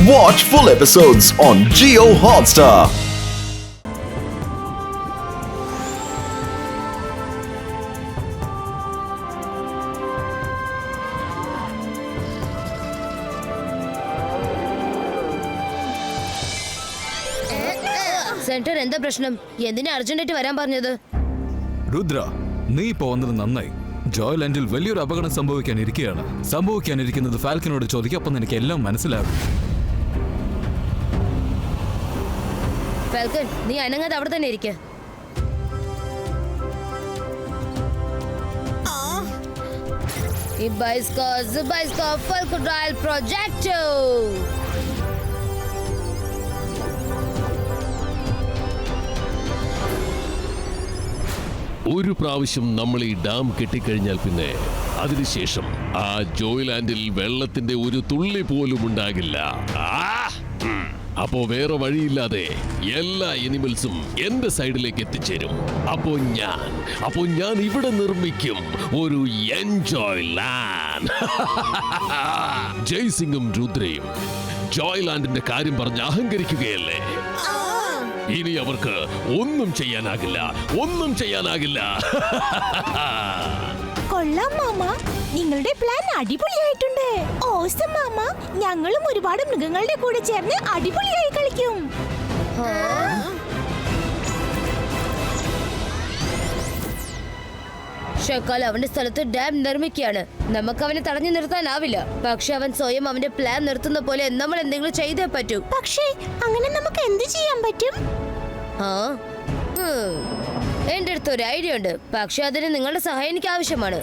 Watch full episodes on Jio Hotstar. Centre എന്താ പ്രശ്നം? എന്തിനാ അർജന്റായിട്ട് വരാൻ പറഞ്ഞത്? രുദ്ര, നീ ഇപ്പോ വന്നത് നന്നായി. ജോയ്ലാൻഡിൽ വലിയൊരു അപകടം സംഭവിക്കാനിരിക്കുന്നത് ഫാൽക്കനോട് ചോദിക്കും, അപ്പം നിനക്ക് എല്ലാം മനസ്സിലാകും. ഫാൽക്കൻ, നീ അനങ്ങാതെ അവിടെ തന്നെ ഇരിക്ക. ഒരു പ്രാവശ്യം നമ്മൾ ഈ ഡാം കെട്ടിക്കഴിഞ്ഞാൽ പിന്നെ അതിനുശേഷം ആ ജോയ്ലാൻഡിൽ വെള്ളത്തിന്റെ ഒരു തുള്ളി പോലും ഉണ്ടാകില്ല. അപ്പോ വേറെ വഴിയില്ലാതെ എല്ലാ എനിമൽസും എന്റെ സൈഡിലേക്ക് എത്തിച്ചേരും. അപ്പോ ഞാൻ ഇവിടെ നിർമ്മിക്കും ഒരു എൻജോയ് ലാൻഡ്. ജയ്സിംഗും രുദ്രയും ജോയ്ലാൻഡിന്റെ കാര്യം പറഞ്ഞ് അഹങ്കരിക്കുകയല്ലേ? ഇനി അവർക്ക് ഒന്നും ചെയ്യാനാകില്ല. കൊള്ളാം മാമ, നിങ്ങളുടെ പ്ലാൻ അടിപൊളിയായിട്ടുണ്ട്. ഓസം മാമ, ഞങ്ങളും ഒരുപാട് മൃഗങ്ങളുടെ കൂടെ ചേർന്ന് അടിപൊളിയായി കളിക്കും. ഷക്കാൽ അവന്റെ സ്ഥലത്ത് ഡാം നിർമ്മിക്കുകയാണ്. നമുക്ക് അവനെ തടഞ്ഞു നിർത്താനാവില്ല. പക്ഷെ അവൻ സ്വയം അവന്റെ പ്ലാൻ നിർത്തുന്ന പോലെ നമ്മൾ എന്തെങ്കിലും ചെയ്തേ പറ്റൂ. പക്ഷേ അങ്ങനെ നമുക്ക് എന്ത് ചെയ്യാൻ പറ്റും? എന്റെ അടുത്ത് ഒരു ഐഡിയ ഉണ്ട്. പക്ഷെ അതിന് നിങ്ങളുടെ സഹായം എനിക്ക് ആവശ്യമാണ്.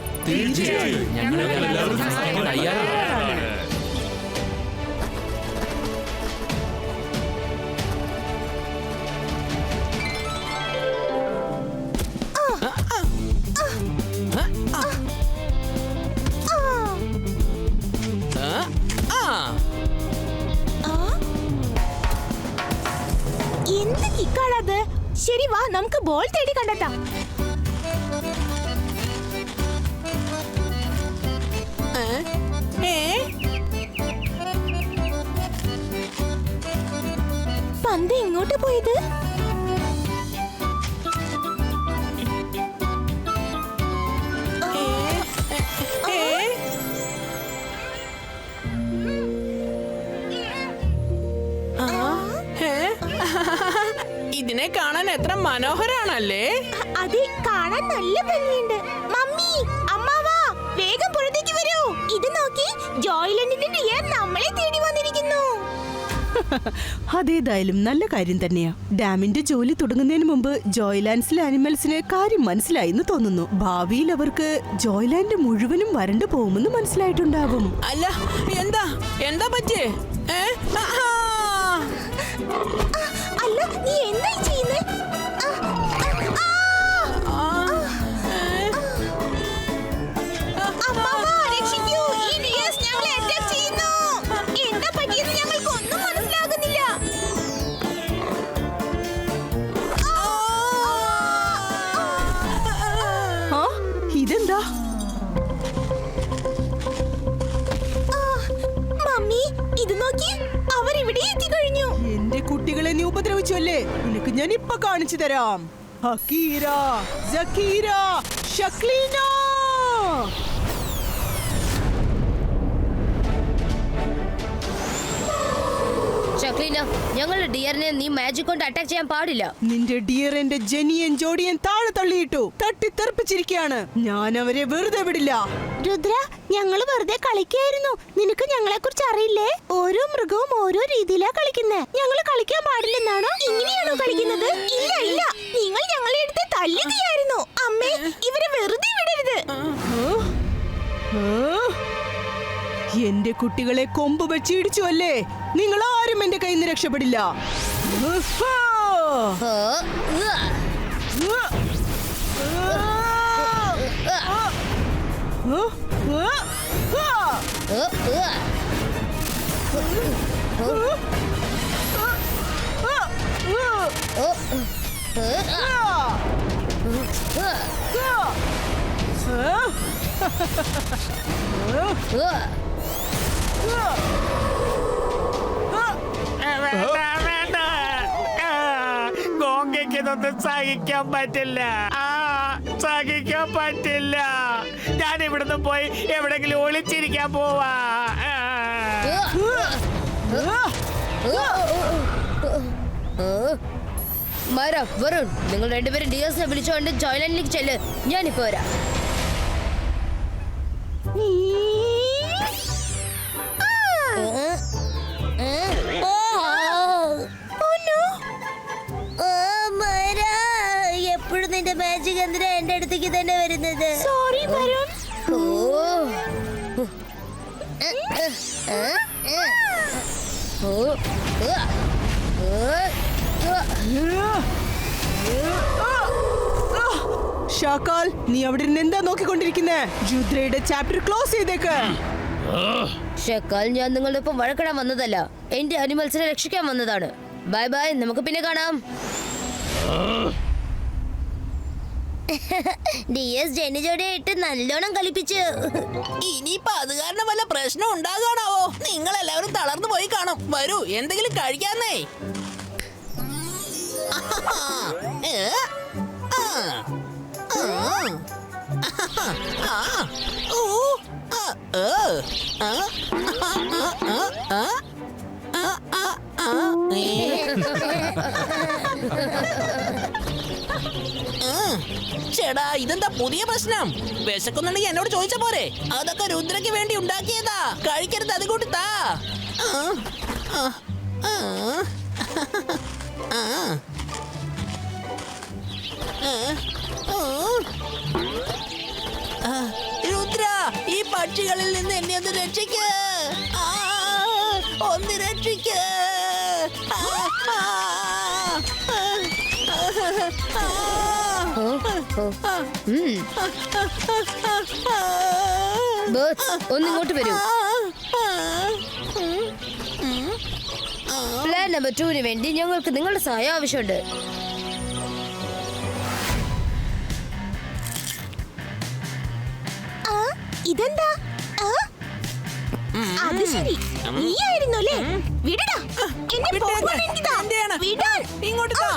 എന്ത് കിക്കാണത്? ശരി, വാ നമുക്ക് ബോൾ തേടി കണ്ടെത്താം. പന്ത് ഇങ്ങോട്ട് പോയത്? ഇതിനെ കാണാൻ എത്ര മനോഹരാണല്ലേ? അതെ, കാണാൻ നല്ല ഭംഗിയുണ്ട്. മമ്മി, അമ്മാവാ, വേഗം പുറത്തേക്ക് വരൂ. ഇത് നോക്കി, ജോയ്ലാൻഡിന്റെ ഡിയർ നമ്മളെ തേടി വന്നിരിക്കുന്നു. അതേതായാലും നല്ല കാര്യം തന്നെയാ. ഡാമിന്റെ ജോലി തുടങ്ങുന്നതിന് മുമ്പ് ജോയ്ലാൻഡ്സിലെ അനിമൽസിന് കാര്യം മനസ്സിലായെന്ന് തോന്നുന്നു. ഭാവിയിൽ അവർക്ക് ജോയ്ലാൻഡ് മുഴുവനും വരണ്ടു പോകുമെന്ന് മനസ്സിലായിട്ടുണ്ടാകും. അല്ല, എന്താ പറ്റേ? അല്ല, നീ എന്തായി ചെയ്യുന്നേ? അമ്മാവാ, രക്ഷിക്കൂ, ഈ ഡിയേഴ്സ് ഞങ്ങളെ അറ്റാക്ക് ചെയ്യുന്നു. എന്താ പറ്റിയെന്ന് ഞങ്ങൾക്ക് ഒന്നും മനസ്സിലാകുന്നില്ല. ഇതെന്താ? മമ്മി, ഇത് നോക്കി, അവരിവിടെ എത്തിക്കഴിഞ്ഞു. എന്റെ കുട്ടികളെ നീ ഉപദ്രവിച്ചു അല്ലേ? നിനക്ക് ഞാൻ ഇപ്പൊ കാണിച്ചു തരാം. ഹക്കീര, സക്കീര, ഷക്ലീന. ഷക്ലീന, ഞങ്ങളുടെ ഡിയറിനെ നീ മാജിക് കൊണ്ട് അറ്റാക്ക് ചെയ്യാൻ പാടില്ല. നിന്റെ ഡിയർ എന്റെ ജനിയൻ ജോഡിയൻ താഴെ തള്ളിയിട്ടു. തട്ടിത്തെറിപ്പിച്ചിരിക്കുകയാണ്. ഞാൻ അവരെ വെറുതെ വിടില്ല. രുദ്ര, ഞങ്ങള് വെറുതെ കളിക്കായിരുന്നു. നിനക്ക് ഞങ്ങളെ കുറിച്ച് അറിയില്ലേ? ഓരോ മൃഗവും ഓരോ രീതിയിലാ കളിക്കുന്നത്. ഞങ്ങള് കളിക്കാൻ പാടില്ലെന്നാണോ? ഇങ്ങനെയാണോ കളിക്കുന്നത്? ഇല്ല, നിങ്ങൾ ഞങ്ങളെ എടുത്ത് തല്ലുകയായിരുന്നു. അമ്മേ, ഇവരെ വെറുതെ വിടരുത്. എന്റെ കുട്ടികളെ കൊമ്പ് വെച്ച് ഇടിച്ചു അല്ലേ? നിങ്ങൾ ആരും എന്റെ കയ്യിൽ നിന്ന് രക്ഷപ്പെടില്ല. എനിക്കിതൊന്നും സഹിക്കാൻ പറ്റില്ല. സഹിക്കാൻ പറ്റില്ല. ഞാൻ ഇവിടുന്ന് പോയി എവിടെങ്കിലും ഒളിച്ചിരിക്കാൻ പോവാ. മര വരുൺ, നിങ്ങൾ രണ്ടുപേരും ഡിയേഴ്സിനെ വിളിച്ചുകൊണ്ട് ജോയ്ലാൻഡിലേക്ക് ചെല്ല്. ഞാനിപ്പോ വരാം. എപ്പോഴും നിന്റെ മാജിക് എന്തിനാ എന്റെ അടുത്തേക്ക് തന്നെ വരുന്നത്? സോറി വരുൺ. ഷാക്കാൽ, നീ അവിടെ നിന്ന് എന്താ നോക്കിക്കൊണ്ടിരിക്കുന്നേ? രുദ്രയുടെ ചാപ്റ്റർ ക്ലോസ് ചെയ്തേക്ക്. ഷക്കാൽ, ഞാൻ നിങ്ങളുടെ ഒപ്പം വഴക്കിടാൻ വന്നതല്ല, എന്റെ അനിമൽസിനെ രക്ഷിക്കാൻ വന്നതാണ്. ബൈ ബൈ, നമുക്ക് പിന്നെ കാണാം. ഡിയസ് ജനിജോടെ ഇട്ട് നല്ലോണം കളിപ്പിച്ചു. ഇനിയിപ്പോ അത് കാരണം വല്ല പ്രശ്നം ഉണ്ടാകാണാവോ? നിങ്ങൾ എല്ലാവരും തളർന്നു പോയി കാണും. വരൂ, എന്തെങ്കിലും കഴിക്കാന്നേ. ചേടാ, ഇതെന്താ പുതിയ പ്രശ്നം? വിശക്കുന്നുണ്ടെങ്കിൽ എന്നോട് ചോദിച്ച പോരെ? അതൊക്കെ രുദ്രയ്ക്ക് വേണ്ടി ഉണ്ടാക്കിയതാ. കഴിക്കരുത്, അത് കൂട്ടി താ. രുദ്ര, ഈ പക്ഷികളിൽ നിന്ന് എന്നെ ഒന്ന് രക്ഷിക്ക്. ഒന്ന് രക്ഷിക്ക്. ഒന്നിങ്ങോട്ട് വരൂ. പ്ലാൻ നമ്പർ 2 വേണ്ടി ഞങ്ങൾക്ക് നിങ്ങളുടെ സഹായം ആവശ്യമുണ്ട്. ഇതെന്താ? അത് ശരി, നീയായിരുന്നല്ലേ? വിടടാ, എന്നെ പോകാൻ വേണ്ടിതാ. വിടാൻ. ഇങ്ങോട്ട് താ.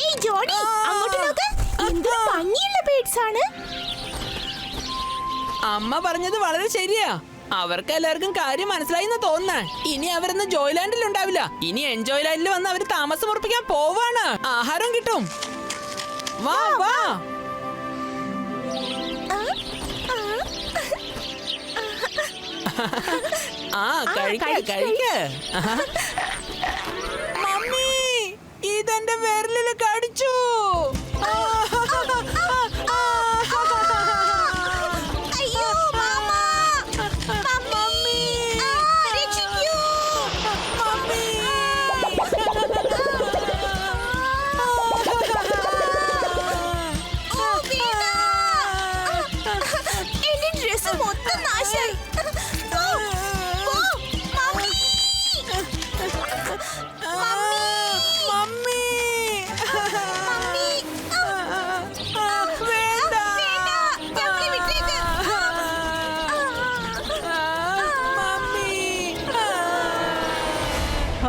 ഏയ് ജോഡി, അങ്ങോട്ട് നോക്ക്. എന്ത് ഭംഗിയുള്ള ബേഡ്സ് ആണ്. അമ്മ പറഞ്ഞത് വളരെ ശരിയാ. അവർക്ക് എല്ലാവർക്കും കാര്യം മനസ്സിലായിന്ന് തോന്നുന്നേ. ഇനി അവരൊന്നും ജോയ്ലാൻഡിൽ ഉണ്ടാവില്ല. ഇനി എൻജോയ്ലാൻഡിൽ വന്ന് അവര് താമസം ഉറപ്പിക്കാൻ പോവാണ്. ആഹാരം കിട്ടും. വാ വാ. കഴിക്ക. മമ്മി, ഇതെന്റെ വിരലില് കടിച്ചു.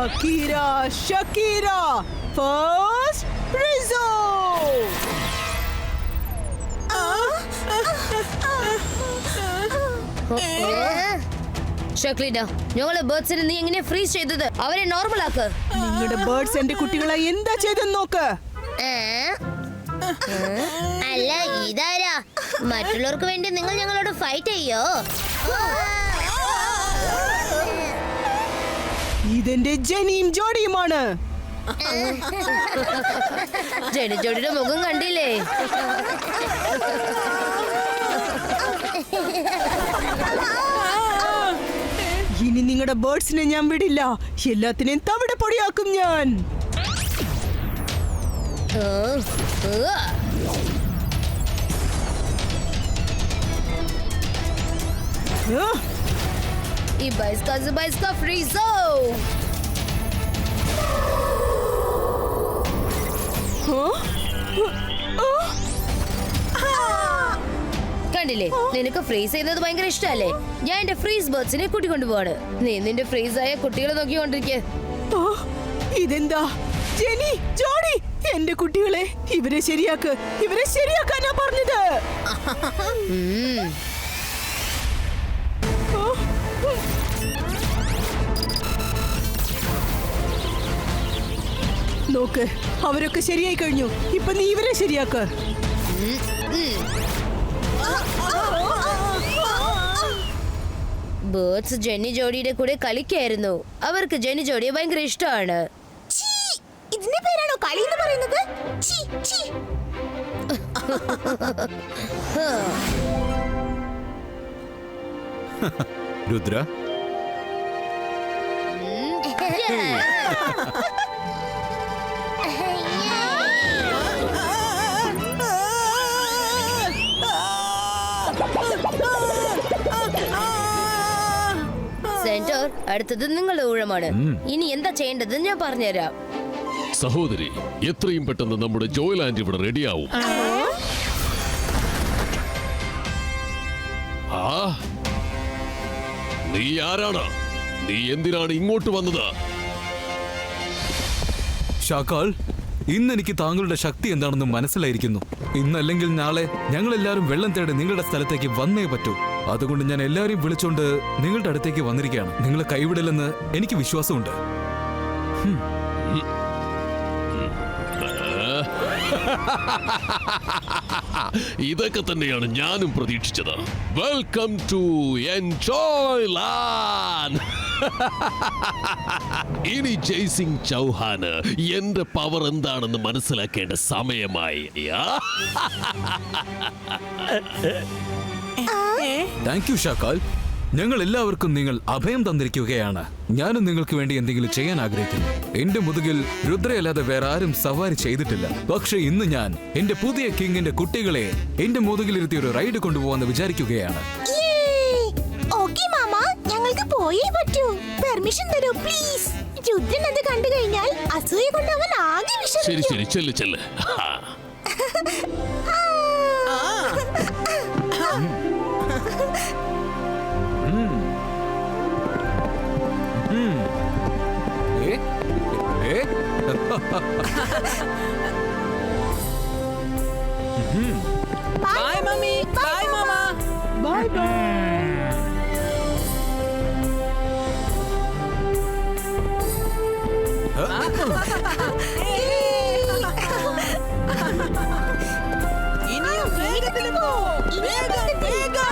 Akira, Shakira, first Rizzo. ഷക്ലീന, ഞങ്ങളെ ബേർഡ്സിനെ നീ എങ്ങനെ ഫ്രീസ് ചെയ്തത്? അവരെ നോർമൽ ആക്ക്. നിങ്ങളുടെ ബേർഡ്സ് എന്റെ കുട്ടികളെ എന്താ ചെയ്തെന്ന് നോക്ക്. അല്ല, ഇതാരാ? മറ്റുള്ളവർക്ക് വേണ്ടി നിങ്ങൾ ഞങ്ങളോട് ഫൈറ്റ് ചെയ്യോ? ഇതെന്റെ ജനിയും ജോഡിയുമാണ്. ജനിജോടിയുടെ മുഖം കണ്ടില്ലേ? ഇനി നിങ്ങളുടെ ബേർഡ്സിനെ ഞാൻ വിടില്ല. എല്ലാത്തിനെയും തവിട് പൊടിയാക്കും ഞാൻ. ഈ ബൈസ്കാ ഫ്രീസോ. കണ്ടില്ലേ, നിനക്ക് ഫ്രീസ് ചെയ്യുന്നത് ഭയങ്കര ഇഷ്ടല്ലേ? ഞാൻ എന്റെ ഫ്രീസ് ബേർഡ്സിനെ കൂട്ടിക്കൊണ്ടുപോവാണ്. നീ നിന്റെ ഫ്രീസ് ആയ കുട്ടികളെ നോക്കിക്കൊണ്ടിരിക്കേ. ഇതെന്താ? ജെനി, ജോഡി, എന്റെ കുട്ടികളെ ഇവരെ ശരിയാക്ക്, ഇവരെ ശരിയാക്കാനാ പറഞ്ഞത്. നോക്ക്, അവരൊക്കെ ശരിയായി കഴിഞ്ഞു. ഇപ്പൊ നീ ഇവരെ ശരിയാക്ക്. ബേർഡ്സ് ജെന്നി ജോഡിയുടെ കൂടെ കളിക്കായിരുന്നു. അവർക്ക് ജെന്നി ജോഡിയെ ഭയങ്കര ഇഷ്ടമാണ്. ഇതിന്റെ പേരാണോ കളി എന്ന് പറയുന്നത്? ഛീ, ഛീ. രുദ്ര, സെന്റർ, അടുത്തത് നിങ്ങളുടെ ഊഴമാണ്. ഇനി എന്താ ചെയ്യേണ്ടത് ഞാൻ പറഞ്ഞുതരാം. സഹോദരി, എത്രയും പെട്ടെന്ന് നമ്മുടെ ജോയ്ലാൻഡ് ഇവിടെ റെഡിയാവും. ആ, നീ ആരാണ്? നീ എന്തിനാണ് ഇങ്ങോട്ട് വന്നത്? ഷാക്കാൾ, ഇന്ന് എനിക്ക് താങ്കളുടെ ശക്തി എന്താണെന്ന് മനസ്സിലായിരിക്കുന്നു. ഇന്നല്ലെങ്കിൽ നാളെ ഞങ്ങൾ എല്ലാവരും വെള്ളം തേടി നിങ്ങളുടെ സ്ഥലത്തേക്ക് വന്നേ പറ്റൂ. അതുകൊണ്ട് ഞാൻ എല്ലാവരെയും വിളിച്ചോണ്ട് നിങ്ങളുടെ അടുത്തേക്ക് വന്നിരിക്കുകയാണ്. നിങ്ങളെ കൈവിടില്ലെന്ന് എനിക്ക് വിശ്വാസമുണ്ട്. ഇതൊക്കെ തന്നെയാണ് ഞാനും പ്രതീക്ഷിച്ചത്. Welcome to ജോയ്ലാൻഡ്. ഇനി ജയ്സിംഗ് ചൗഹാന് എന്റെ പവർ എന്താണെന്ന് മനസ്സിലാക്കേണ്ട സമയമായി. Thank you ഷാക്കാൾ. ഞങ്ങൾ എല്ലാവർക്കും നിങ്ങൾ അഭയം തന്നിരിക്കുകയാണ്. ഞാനും നിങ്ങൾക്ക് വേണ്ടി എന്തെങ്കിലും ചെയ്യാൻ ആഗ്രഹിക്കുന്നു. എന്റെ മുതുകിൽ രുദ്രയല്ലാതെ വേറെ ആരും സവാരി ചെയ്തിട്ടില്ല. പക്ഷെ ഇന്ന് ഞാൻ എന്റെ പുതിയ കിങ്ങിന്റെ കുട്ടികളെ എന്റെ മുതുകിലിരുത്തി ഒരു റൈഡ് കൊണ്ടുപോകാന്ന് വിചാരിക്കുകയാണ്. ഓക്കേ മാമ, ഞങ്ങൾക്ക് പോയേ പറ്റൂ. പെർമിഷൻ തരൂ പ്ലീസ്. രുദ്രൻ അത് കണ്ടു കഴിഞ്ഞാൽ അസൂയ കൊണ്ട് അവൻ ആകെ ശരി വിഷമിക്കും. ശരി, ചെല്ല് ചെല്ല്. ബൈ മമ്മി, ബൈ മാമ. Bye bye. ഇനിയും വേഗത്തിൽ പോ. വേഗം വേഗം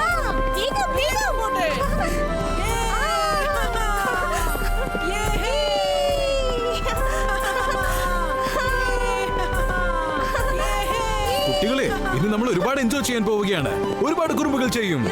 വേഗം വേഗം പോട്ടെ. കുട്ടികളെ, ഇനി നമ്മൾ ഒരുപാട് എൻജോയ് ചെയ്യാൻ പോവുകയാണ്. ഒരുപാട് കുറുമ്പുകൾ ചെയ്യും.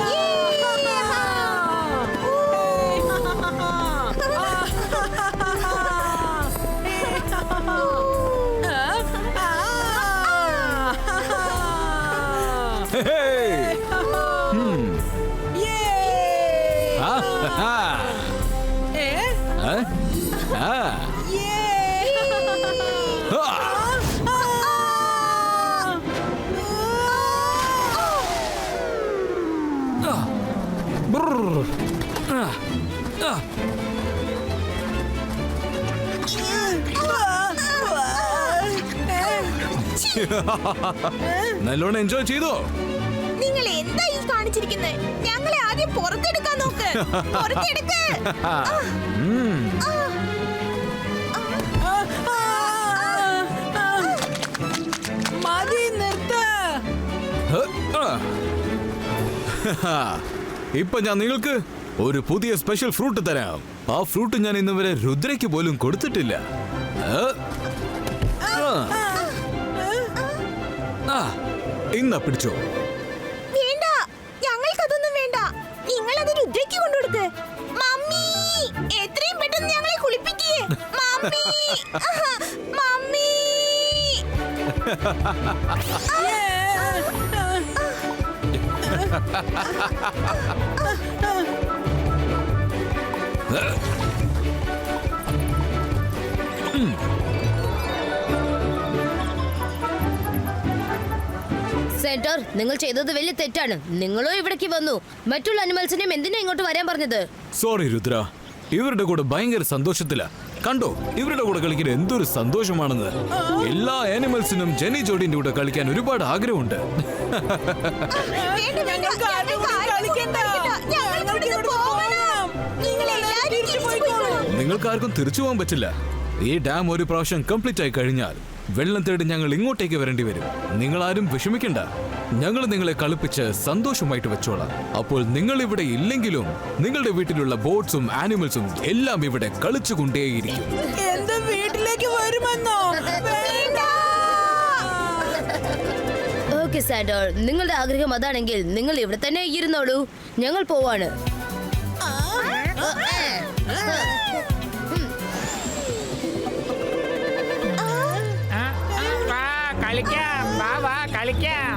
നല്ലോണം എൻജോയ് ചെയ്തോ? നിങ്ങൾ എന്താ ഈ കാണിച്ചിരിക്കുന്നത്? ഞങ്ങളെ ആദ്യം പുറത്തെടുക്കാൻ നോക്ക്. പുറത്തെടുക്ക്. മതി, നിർത്ത്. ഇപ്പൊ ഞാൻ നിങ്ങൾക്ക് ഒരു പുതിയ സ്പെഷ്യൽ ഫ്രൂട്ട് തരാം. ആ ഫ്രൂട്ട് ഞാൻ ഇന്ന് വരെ രുദ്രയ്ക്ക് പോലും കൊടുത്തിട്ടില്ല. ഇന്ന പിടിച്ചോ. വേണ്ട, ഞങ്ങൾക്കതൊന്നും വേണ്ട. നിങ്ങളത് രുദ്രയ്ക്ക് കൊണ്ടുകൊടുക്ക്. മമ്മി, എത്രയും പെട്ടെന്ന് ഞങ്ങളെ കുളിപ്പിക്കേ. Mummy, mummy. സെന്റർ, നിങ്ങൾ ചെയ്തത് വലിയ തെറ്റാണ്. നിങ്ങളോ ഇവിടേക്ക് വന്നു. മറ്റുള്ള അനിമൽസിനെയും എന്തിനാ ഇങ്ങോട്ട് വരാൻ പറഞ്ഞത്? സോറി രുദ്ര, ഇവരുടെ കൂടെ ഭയങ്കര സന്തോഷത്തിലാ. കണ്ടോ ഇവരുടെ കൂടെ കളിക്കാൻ എന്തൊരു സന്തോഷമാണെന്ന്. എല്ലാ ആനിമൽസിനും ജെനി ജോഡിന്റെ കൂടെ കളിക്കാൻ ഒരുപാട് ആഗ്രഹമുണ്ട്. ഞങ്ങൾക്ക് ആരുടെ കൂടെ കളിക്കണ്ട. ഞങ്ങൾക്ക് ഇവിടുന്ന് പോകണം. നിങ്ങളെല്ലാവരും തിരിച്ചു പോയിക്കോളൂ. നിങ്ങൾക്കാർക്കും തിരിച്ചു പോകാൻ പറ്റില്ല. ഈ ഡാം ഒരു പ്രാവശ്യം കംപ്ലീറ്റ് ആയി കഴിഞ്ഞാൽ വെള്ളം തേടി ഞങ്ങൾ ഇങ്ങോട്ടേക്ക് വരേണ്ടി വരും. നിങ്ങൾ ആരും വിഷമിക്കണ്ട. ഞങ്ങൾ നിങ്ങളെ കളിപ്പിച്ച് സന്തോഷമായിട്ട് വെച്ചോളാം. അപ്പോൾ നിങ്ങൾ ഇവിടെ ഇല്ലെങ്കിലും നിങ്ങളുടെ വീട്ടിലുള്ള ബോട്ട്സും ആനിമൽസും എല്ലാം ഇവിടെ കളിച്ചുകൊണ്ടേയിരിക്കും. എന്റെ വീട്ടിലേക്ക് വരുമെന്നോ? വേണ്ട. ഓക്കെ സാൻഡോൾ, നിങ്ങളുടെ ആഗ്രഹം അതാണെങ്കിൽ നിങ്ങൾ ഇവിടെ തന്നെ ഇരുന്നോളൂ. ഞങ്ങൾ പോവാണ്. കളിക്കാം, വാ വാ കളിക്കാം.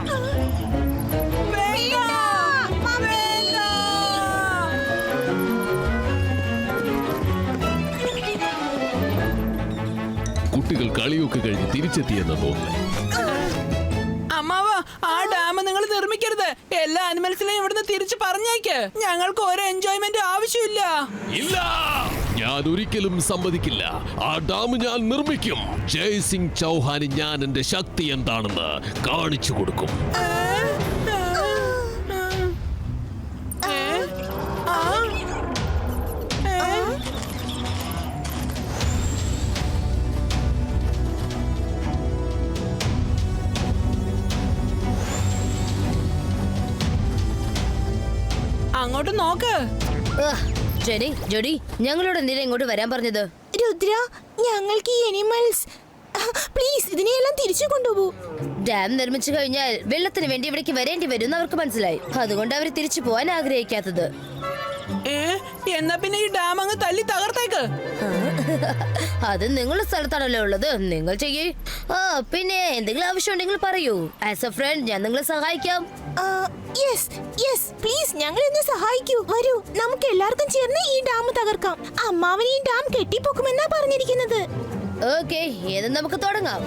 കുട്ടികൾ കളിയൊക്കെ കഴിഞ്ഞ് തിരിച്ചെത്തിയെന്ന് തോന്നുന്നു. അമ്മാവ, ആ ഡാം നിങ്ങൾ നിർമ്മിക്കരുത്. എല്ലാ ആനിമൽസിനെയും ഇവിടുന്ന് തിരിച്ചു പറഞ്ഞേക്ക്. ഞങ്ങൾക്ക് ഒരു എൻജോയ്മെന്റ് ആവശ്യമില്ല. ഇല്ല, ഞാൻ ഒരിക്കലും സമ്മതിക്കില്ല. ആ ഡാം ഞാൻ നിർമ്മിക്കും. ജയ് സിംഗ് ചൗഹാന് ഞാൻ എന്റെ ശക്തി എന്താണെന്ന് കാണിച്ചു കൊടുക്കും. അങ്ങോട്ട് നോക്ക്. ജെനി, ജോഡി, ഞങ്ങളോട് എന്തിനാ ഇങ്ങോട്ട് വരാൻ പറഞ്ഞത്? രുദ്ര, ഞങ്ങൾക്ക് ഈ അനിമൽസ് പ്ലീസ് ഇതിനെയെല്ലാം തിരിച്ചു കൊണ്ടുപോ. ഡാം നിർമ്മിച്ചു കഴിഞ്ഞാൽ വെള്ളത്തിന് വേണ്ടി ഇവിടേക്ക് വരേണ്ടി വരും അവർക്ക് മനസ്സിലായി. അതുകൊണ്ട് അവർ തിരിച്ചു പോകാൻ ആഗ്രഹിക്കാത്തത്. എന്നാ പിന്നെ ഈ ഡാം അങ്ങ് തല്ലി തകർത്തേക്ക്. അത് നിങ്ങളുടെ സ്ഥലത്താണല്ലോ ഉള്ളത്, നിങ്ങൾ ചെയ്യേ. പിന്നെ എന്തെങ്കിലും ആവശ്യം ഉണ്ടെങ്കിൽ പറയൂ. ആസ് എ ഫ്രണ്ട് ഞാൻ നിങ്ങളെ സഹായിക്കാം. യെസ് യെസ് പ്ലീസ്, ഞങ്ങൾ ഇന്ന് സഹായിക്കൂ. വരൂ, നമുക്ക് എല്ലാവർക്കും ചേർന്ന് ഈ ഡാം തകർക്കാം. അമ്മാവൻ ഈ ഡാം കെട്ടിപ്പൊക്കുമെന്നാ പറഞ്ഞിരിക്കുന്നത്. ഓക്കെ, ഇത് നമുക്ക് തുടങ്ങാം.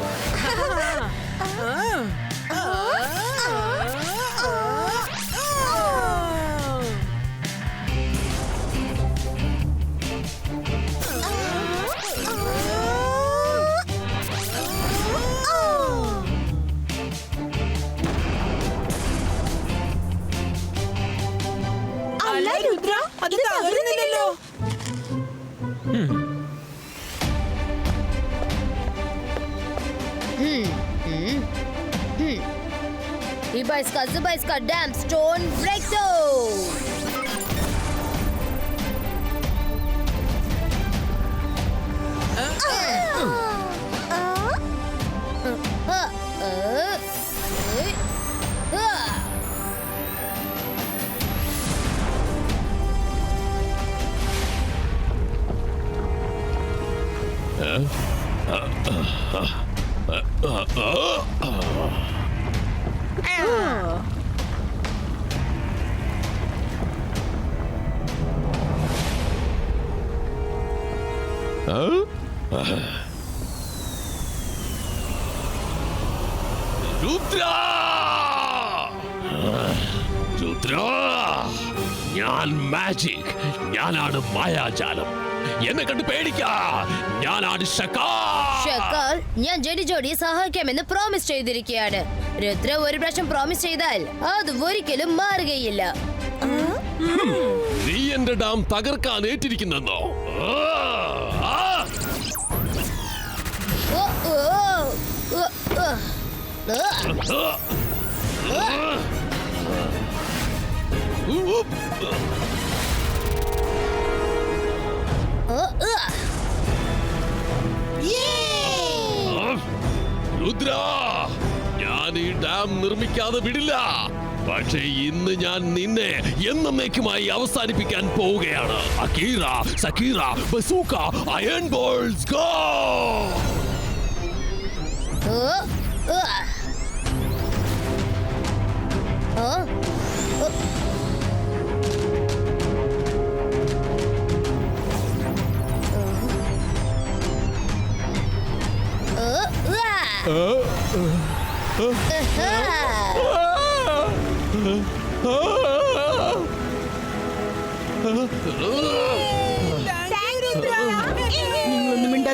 അല്ല രുദ്ര, അത് തകരുന്നില്ലല്ലോ. Ibaiska, Zubaiska Dam Stone Breakthrough! Rudra, ഞാൻ മാജിക്. ഞാനാണ് മായാജാലം. എന്നെ കണ്ട് പേടിക്കാ. ഞാനാണ് ഷക്കാൽ. ഞാൻ ജെനി ജോഡിയെ സഹായിക്കാമെന്ന് പ്രോമിസ് ചെയ്തിരിക്കുകയാണ്. രുദ്ര ഒരു പ്രാവശ്യം പ്രോമിസ് ചെയ്താൽ അത് ഒരിക്കലും മാറുകയില്ല. നീ എന്റെ ഡാം തകർക്കാൻ ഏറ്റിരിക്കുന്നോ? രുദ്ര, ഞാൻ ഈ ഡാം നിർമ്മിക്കാതെ വിടില്ല. പക്ഷേ ഇന്ന് ഞാൻ നിന്നെ എന്നേക്കുമായി അവസാനിപ്പിക്കാൻ പോവുകയാണ്. അക്കീറ, സക്കീറ, ബസൂക്ക, അയൺ ബോൾസ്, ഗോ!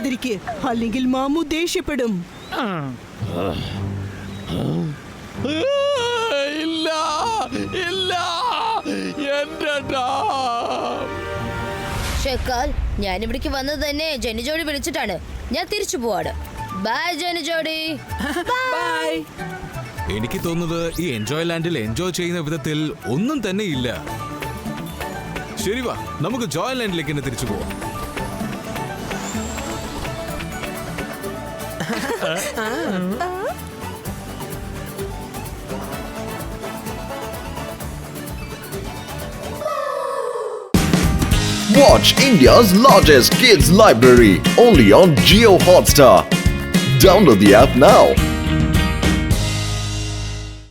പറയാതിരിക്കെ, അല്ലെങ്കിൽ മാമു ദേഷ്യപ്പെടും. ഇല്ല ഇല്ല എന്റെ ഡാം. ഷെക്കാൽ, ഞാൻ ഇവിടേക്ക് വന്നത് തന്നെ ജെനി ജോഡി വിളിച്ചിട്ടാണ്. ഞാൻ തിരിച്ചു പോവാണ്. ബൈ ജെനി ജോഡി. ബൈ. എനിക്ക് തോന്നുന്നത് ഈ എൻജോയ് ലാൻഡിൽ എൻജോയ് ചെയ്യുന്ന വിധത്തിൽ ഒന്നും തന്നെ ഇല്ല. ശരി വാ, നമുക്ക് ജോയ് ലാൻഡിലേക്ക് തന്നെ തിരിച്ചു പോവാം. Watch India's largest kids library only on Jio Hotstar. Download the app now.